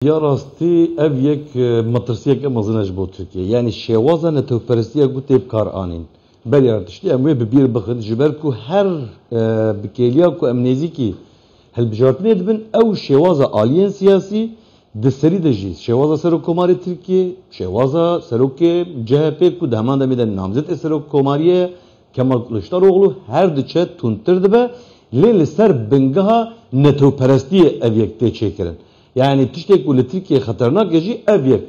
یا راستی ev yek matrasiyek amazınaj bu Türkiye. Yani şevaza netoperistiye gutep kar anin. Bel artıştı ama bir bakın jiber ku her bikeliya ku amnezi ki hel bijartne edbin ev şevaza aliyen siyasi desteri de jiz. Şevaza serok komari Türkiye, şevaza serok CHP ku dehman demeden namzet serok komariye Kemal Kılıçdaroğlu her diçe tunturdu be le ser bengaha netoperistiye ev yekte çekirin. Yani tiştek ku Türkiye xatarnak yaji ev yek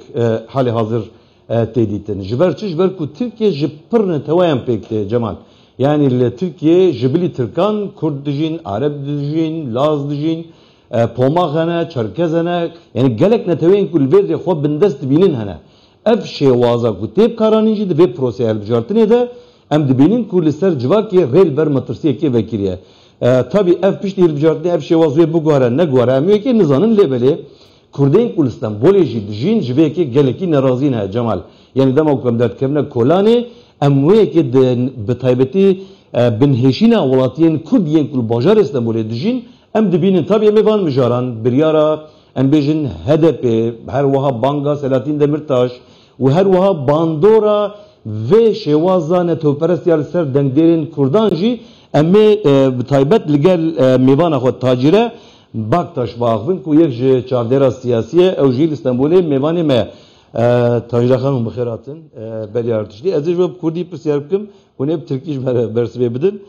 hali hazır teditin. Jiber çi jiber ku Türkiye jipırne tevayan pekte Cemal. Yani Türkiye jibili Türkan, Kurd dijin, Arap dijin, Laz dijin, Pomağana, Çerkezana yani gelek netevayan ku lveri xo bindest binin hana. Ev şevaza ku tep karaninci de ve proseyel bijartine de em dibinin ku liser civakiye rel ber matrsiye ke vekiriye. Tabi ev pişti bijartine ev şevazuye bu guara ne guara emiyor ki nizanın lebeli Kurdeyn Kulistan Boleji dijin jiveki geleki narazine Cemal. Yani dema okum dert kemne kolani emwe ki betaybeti binheşina volatiyen Kurdiyen kul bajar İstanbul'e dijin em dibinin tabi emevan mijaran biryara em bejin HDP her vaha Banga Selahattin Demirtaş ve her vaha Bandora ve şevaza netoperest ser dengderin Kurdanji emme betaybet ligel mevana xo tacire Baktaş vakfın ku yek çavdera siyasiye evjil İstanbul'e mevani me tajraxanın bixeratın beli artışlı. Ez de Kurdi pisyarkım onu hep Türkiş bersibe bidin.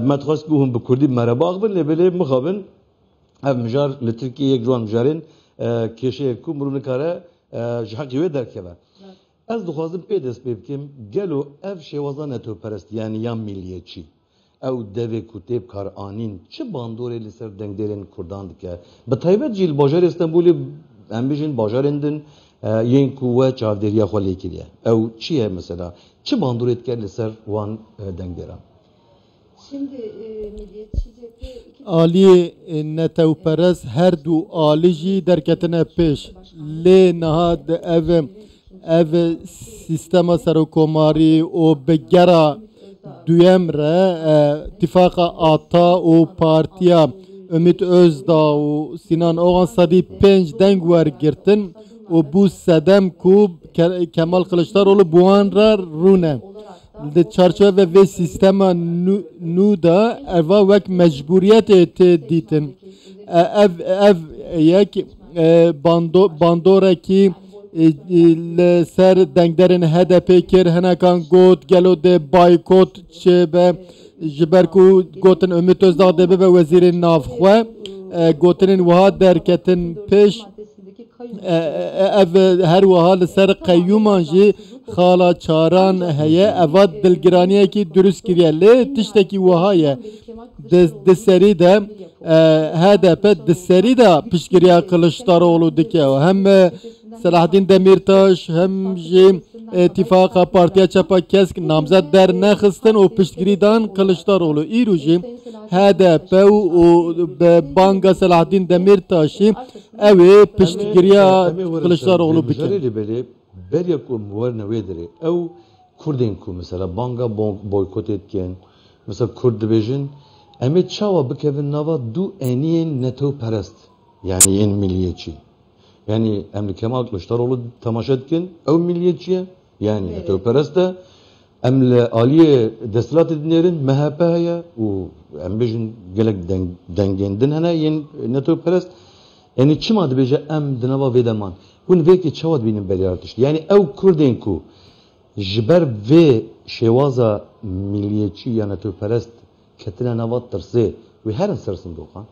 Matxas ku hum bi Kurdi merhaba bin lebele mixabin ev mijar li Türkiye yek juan mijarın keşe ku murun kare jhaqi ve derkebe. Ez duxazım pedes bebkim gelo ev şevazan etoperest yani yan milliyetçi. Ew devê ku têb kar anîn çi bandorê li ser dengderên Kurdan dike? Bi taybet jî li bajarê Stenbolê em bijin bajarên din yên ku we çavdêriya xwe lê kiriye. Ew çi ye mesela? Çi bandorê dike li ser wan dengderan? Şimdi Milliyetçi Cephe Aliyê netewperest her du alî jî derketine pêş. Lê niha ev sistema serokkomarî û bi gera duyem re ittifaka ata o partiya Ümit Özdağ o Sinan Oğan Sadi 5 deng wergirtin o bu sedem ku Kemal Kılıçdaroğlu buan ra rune de çarşıve ve sistema nu da eva vek mecburiyet ete ditin ev yek bandora ki ser dengderin HDP kir henekan got gelo de boykot çebe jiberku gotin Ümit Özdağ debe ve vezirin navxwe gotinin waha derketin peş ev her waha li ser qayyuman jî xala çaran heye evad dilgiraniye ki dürüst kiriye li tişteki waha ye deseri de HDP deseri de pişkiriya Kılıçdaroğlu dike hem Selahattin Demirtaş hem jî ittifaka partiya çapa kesk namzet der nexistin o piştgirîdan Kılıçdaroğlu îro jî HDP û Banga Selahattin Demirtaş'ı ev piştgiriya Kılıçdaroğlu bikin. Berya ku muvar nevediri ev Kurdên ku mesela Banga boykot etken mesela Kurd dibêjin em çawa bikevin nava du eniyên netewperest yani yên milliyetçi. Yani emri Kemal Kılıçdaroğlu temaşa etkin ev milliyetçiye yani netewperest de emle aliye destilat edinlerin MHP heye u embejin gelek dengendin hene yen netewperest yani çima dibêje em dinava vedeman hûn vekî çawa dibînin belî artıştı yani ew Kurdên ku ji ber vê şêwaza milliyetçi ya netewperest ketine nava tirsê wê herin sersin doxan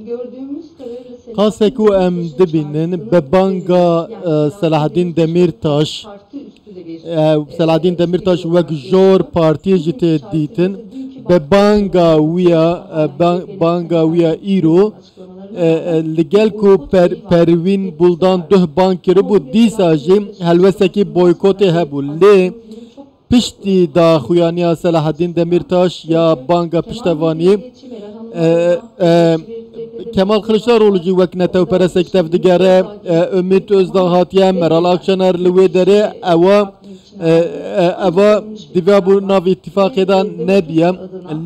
gördüğümüz kadarıyla Kaseku em dibinin be Banga Selahattin Demirtaş Selahattin Demirtaş vek jor partiye jite ditin be Banga wiya îro ligel ku Pervin Buldan duh bankiri bu dîsa jî helwesekî boykotê hebû lê piştî da xuyaniya Selahattin Demirtaş ya Banga piştevanî Kemal Kılıçdaroğlu jî wek netewperestek tev digere Ümit Özdağ hatiye Meral Akşener li wê derê eva diva bu navê ittifaqê da nebiye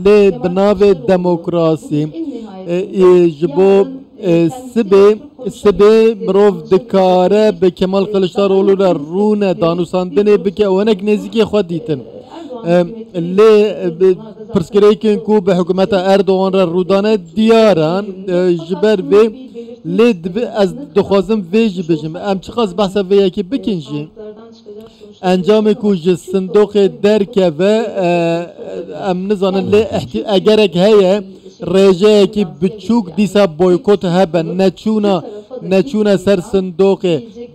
lê bi navê demokrasî ji bo sibê سبه مروف دکاره به کمال کلشداروغلو را رونه دانوساندنه بکه اونک نزدیکی خود دیتن لی پرسکری کن کو به حکومت اردوغان را رودانه دیارن جبر وی لی از دخوازم ویجی بجم ام چه خواست بحثا وی یکی بکنجی انجام کوج صندوق درکه و ام نزانن لی اگرک هیه رجه کی بچوک دیسا بویکوت هبن نچونا سر صندوق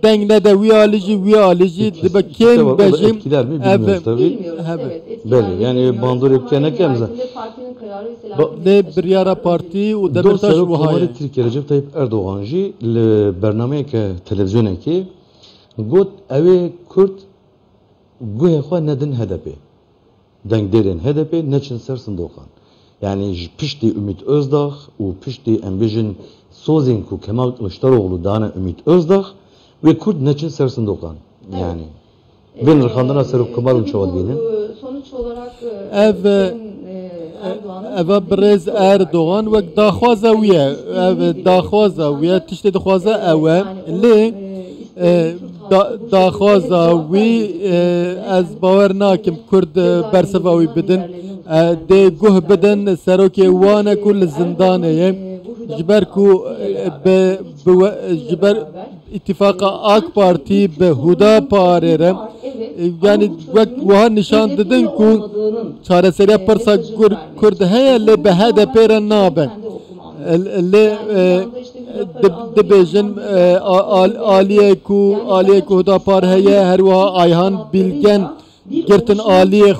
دنگ نده ویالیجی دبا کم بجیم بله yani bandor ülkene kemze ne biryara parti و دبرتاش وهای Türkiye Recep Tayyip Erdoğan ji le bername ke televizyona ki got ev Kürt guhe xwa nedin HDP deng derin HDP neçin ser sindoqan yani pişti Ümit Özdağ u pişti embijin sozin ku Kemal Kılıçdaroğlu dana Ümit Özdağ ve Kürt neçin ser sindoqan yani ben rıkandına serip Kemal'ın çoğad benim sonuç olarak ev برز اردوغان وک داخوازه ویه داخوازه ویه تشتی داخوازه اوه لی داخوازه وی از باور ناکم کرد برسواوی بدن ده گوه بدن سروکی وانه کل زندانه جبر کو جبر اتفاق آک پارتی به هدا پاره yani وها نشان دادن کو چاره سری پرسا کرد هیا لی به HDP را نابن لی دبیجن آلیه کو هدا پار هیا هر وها آیهان بیلگن گرتن آلیه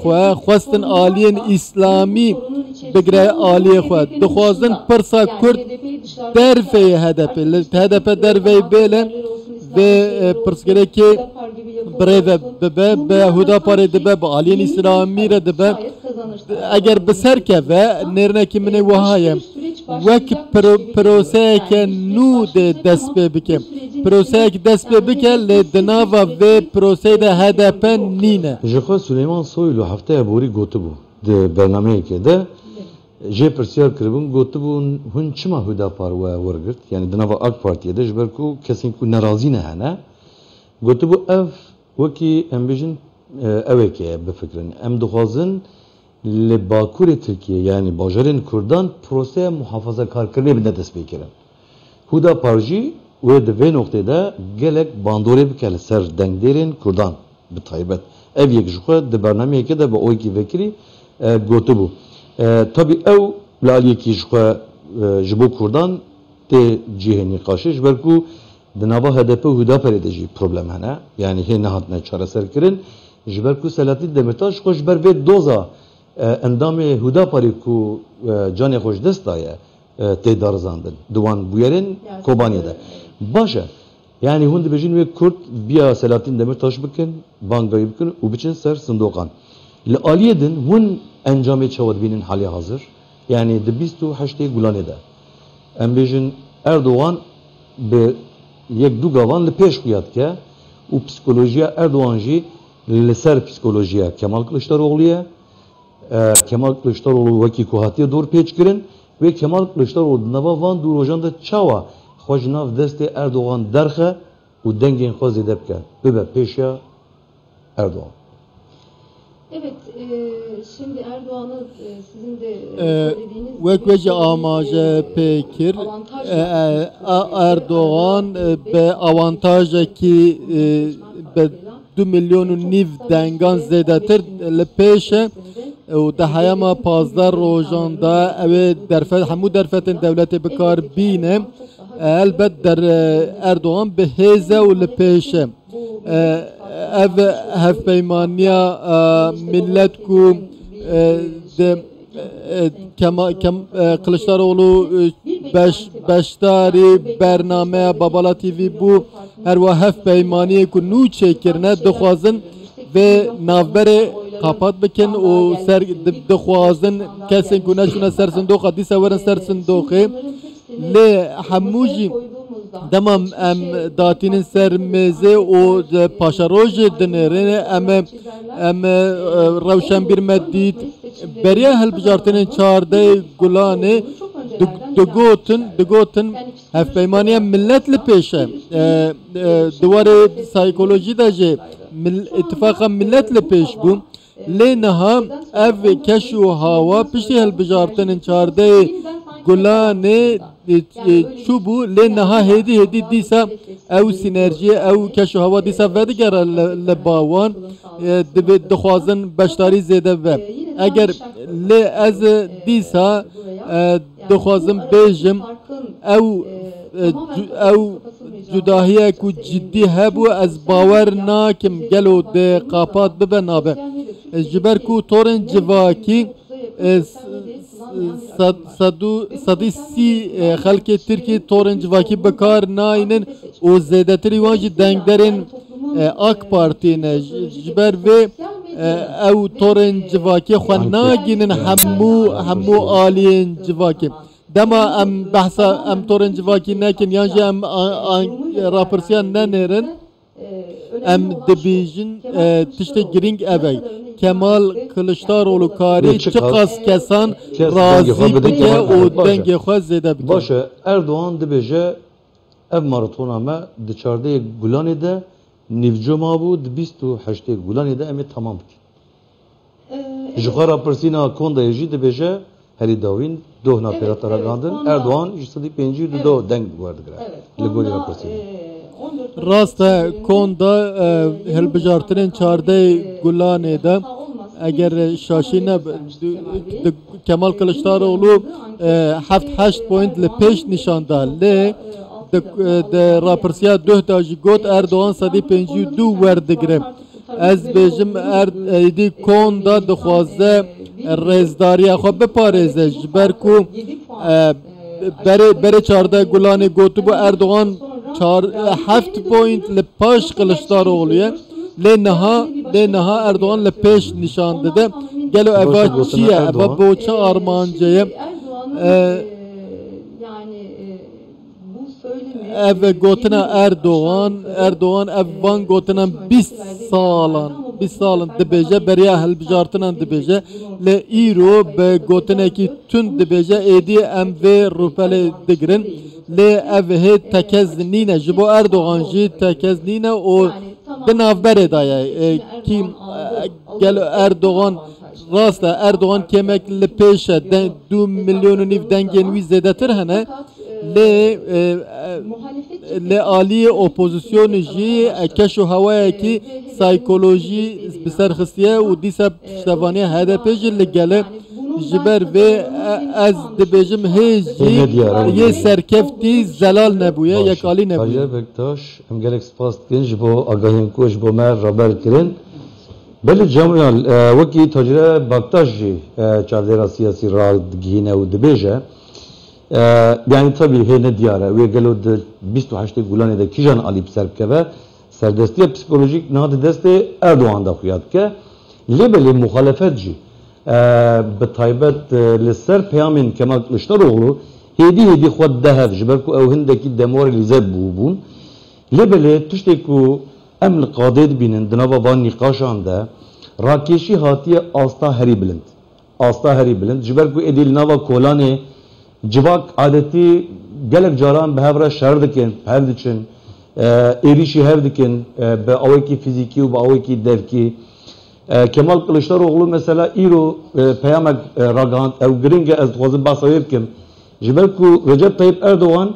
خواستن آلیه اسلامی بگره آلیه دخوازن پرسا کرد درفه HDP درفه بیله ve pırsgere ki breve be huda pare de be aliyen İslami re de be eğer beserke ve nerine kimine vahayem vek proseke nu de despe bike prosek despe bike le denava ve prosede HDP nine. Je crois Süleyman Soylu haftaya bori gotu bu de bernameye ke de je persiyar kribun gotu bu hun çima huda par ve vargırt yani denava AK Parti'ye de jber ku kesin ku narazî ne hene gotu bu ev wekî em bijin eveke bifikrin em dixwazin li Bakurê Tirkiye yani bajarên Kurdan proseya muhafazakarkirînê bide dest pê kirin. Huda par jî wê di vê noqtê de gelek bandorê bike li ser dengdêrên Kurdan bi taybet. Ev yek ji xwe di bernameyekê de bi oyekî vekirî gotu bû. Tabii ev laliyekî ji xwe ji bo Kurdan tê cihê nîqaşê ji ber ku di nava HDP û Hudaperê de jî problem hene yani hê nehatine çareserkirin ji ber ku Selahattin Demirtaş xwe ji ber vê doza endamê Hudaperê ku canê xwe ji dest daye tê darizandin di wan bûyerên Kobaniyê de. Baş e yani hûn dibêjin wê Kurt biya Selahattin Demirtaş bikin bangayî bikin û biçin ser sindoqan. Li aliyê din hûn encamê çawa dibînin halê hazir yani di 28 Gulanê de em bêjin Erdoğan bi yek du gavan li pêş xuya dike û psikolojiya Erdoğan jî li ser psikolojiya Kemal Kılıçdaroğlu'ya Kemal Kılıçdaroğlu wekî ku hatiye dor pêç kirin ve Kemal Kılıçdaroğlu di nava van du rojan de çawa xwe ji nav destê Erdoğan derxe û dengên xwe zêde bike bibe pêşiya Erdoğan. Evet, şimdi Erdoğan'ı sizin de söylediğiniz وک وجه آماجه پیکر Erdoğan به avantaj ki به 2 milyon نیو دنگان زیاده تر لپیشه و ده هیما 15 روزانده اوه درفت همو درفتن دولت بکار بینه البته در اردوغان به هزه و لپیشه ev hevpeymaniya millet ku Kılıçdaroğlu beşdari bername Babala TV bu her va hevpeymaniye ku nu çekirne dixwazin ve navbere kapat bikin o ser dixwazin kesin ku neçune ser sindoqa dîsa werin ser sindoqê lê hemû jî demam em datinin sermeze o paşarojê dinêrê em rewşenbîr me dît beriya hilbijartinên çardeyê Gulanê دگوتن هف پیمانی ملت لپیشه دواره سایکولوژی دا جه اتفاقا ملت لپیش بو لینها اف کشو هوا پشتی هل بجارتن چارده گلانه چوبو لینها هدی دیسا او سینرژی او کشو هوا دیسا ودگر لباوان دخوازن بشتاری زیده و اگر لی از دیسا دخوازن بیجم او جداهیه کو جدی هبو از باور ناکم گلو ده قاپات ببنابه جبر کو تورن جواکی صدی سی خلق ترکی تورن جواکی بکار ناینن و زیدتری وانجی دنگدرین AK Parti'ne جبر و او تورن جواکی خواه ناگینن همو آلین جواکی دما ام بحثا ام تورن جواکی نکن یانجی ام راپرسیان ننرن ام دبیجن تشت گرینگ اوی Kemal Kılıçdaroğlu kari çıkas kesan razı bike o denge xwaz zede bike. Başa Erdoğan dibêje ev maratona me di çardeyê Gulanê de nîvcema bû di 28 Gulanê de em ê tamam bikin. Ji xwe rapirsîna Kondayê jî dibêje herî dawîn dohna pêrata ragandin Erdoğan ji sedî pêncî di do deng werdigire li gorî rapirsînê. Rast Konda helbijartinin çardeyê Gulanê de eğer şaşine Kemal Kılıçdaroğlu 7-8 point li pêş nişanda lê de rapirsiya duh jî got Erdoğan sedî pêncî û du werdigire. Ez bêjim êdî Konda dixwaze rêzdariya xwe biparêze ji ber ku berê çardeyê Gulanê gotibû Erdoğan 7 point li paş Kılıçdaroğlu'ya lê niha Erdoğan li pêş nişan dide gelo eva çiye eva boça armanceye ev gotina Erdoğan ev van gotina 20 salan dibêje beriya helbijartinan dibêje li îro bi gotinekî tund dibêje êdî em vê rûpelê digirin lê ev hê tekez nîne ji bo Erdoğan jî tekez nîne û di navberê da ye kî gelo Erdoğan rast e Erdoğan kemek li pêş e 2 milyon û nîv dengên wî zêdetir hene lê aliyê opozisyonê jî keş û hewayekî saykolojî bi ser xistiye û dîsa piştevaniya HDP jî li gele ji ber vê ez dibêjim hê jî yê serkeftî zelal nebûye yekalî nebûye. Hacer Bektaş em gelek spas dikin ji bo agahiyên ku ji bo me raber kirin. Belê Cemal wekî Hacer Bektaş jî çardêra siyasî radigihîne û dibêje yani tabii hene diyara ve gelo de 28 Gulanê de kijan alî ser bikeve serdestiya psikolojik nadi destê Erdoğan da xuyat ke lêbelê muhalefet jî bi taybet li ser peyamên Kemal Kılıçdaroğlu hêdî xwe dehev ji ber ku ew hindekî demoralize bûbûn lêbelê tiştê ku em li qadê dibînin di nava van nîqaşan de rakêşî hatiye asta herî bilind ji ber ku êdî li nava kolanê civak adeti gelek caran bi hevra şer dikin hev diçin êrişî hev dikin bi awekî fizîkî û bi awekî devkî Kemal Kılıçdaroğlu mesela îro peyamek ragand ew giring e ez dixwazim basa wê bikim ji ber ku Recep Tayyip Erdoğan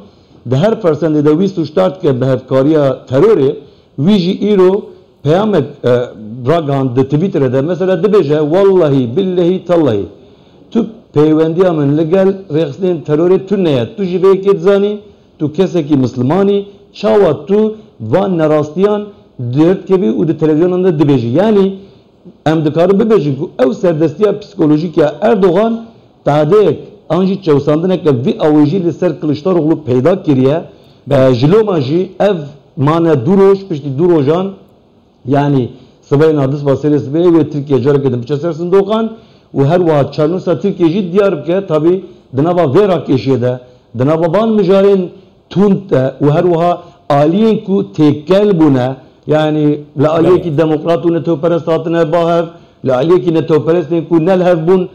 di her fersendê de wî suçtar dike bi hevkariya terorê wî jî îro peyamek ragand di Twitterê de mesela dibêje wallahi billahi tallahi tu peywendiya min li gel rêxistên terorê tu neye tu ji vê yekê dizanî tu kesekî mislimanî çawa tu van nerastiyan dêrtkevî û di televizyonan de dibêjî yani em dikarin bibêjin ku ew serdestiya psikolojîk ya Erdoğan tadeyek an jî çewsandineke vî awê jî li ser Kılıçdaroğlu peyda kiriye ji loma jî ev mane du roj piştî du rojan yani sibeyên hadis va serê sibeyê wê Tirkiye carekê din biçe ser sindoqan û her wiha çarnûsa Tirkiye jî diyar bike tabii di nava vê rakêşiyê de di nava van mijarên tund de û her wiha aliyên ku têkkel bûne yani li aliyekî demokrat û netewperest hatine bahev li aliyekî netewperestên ku nelhev bûn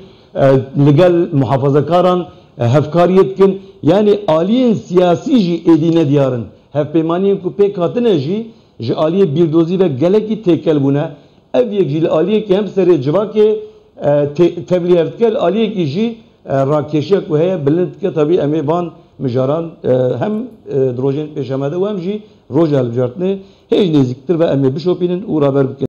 li gel muhafazekaran hevkariyê dikin Yani aliyen siyasi jî edine diyarın. Hevpeymaniyen ku pek hatine jî ji aliye birdozi ve gelekî tekel bune. Ev yek jî aliye ki hem serê civakê tebliğ evdikel aliye ki jî rakeşiya ku heye bilind ke tabii em ê van mijaran hem drojên pêşemede û hem jî roja hilbijartinê hêj nêzîktir ve em ê bişopînin û raber bikin.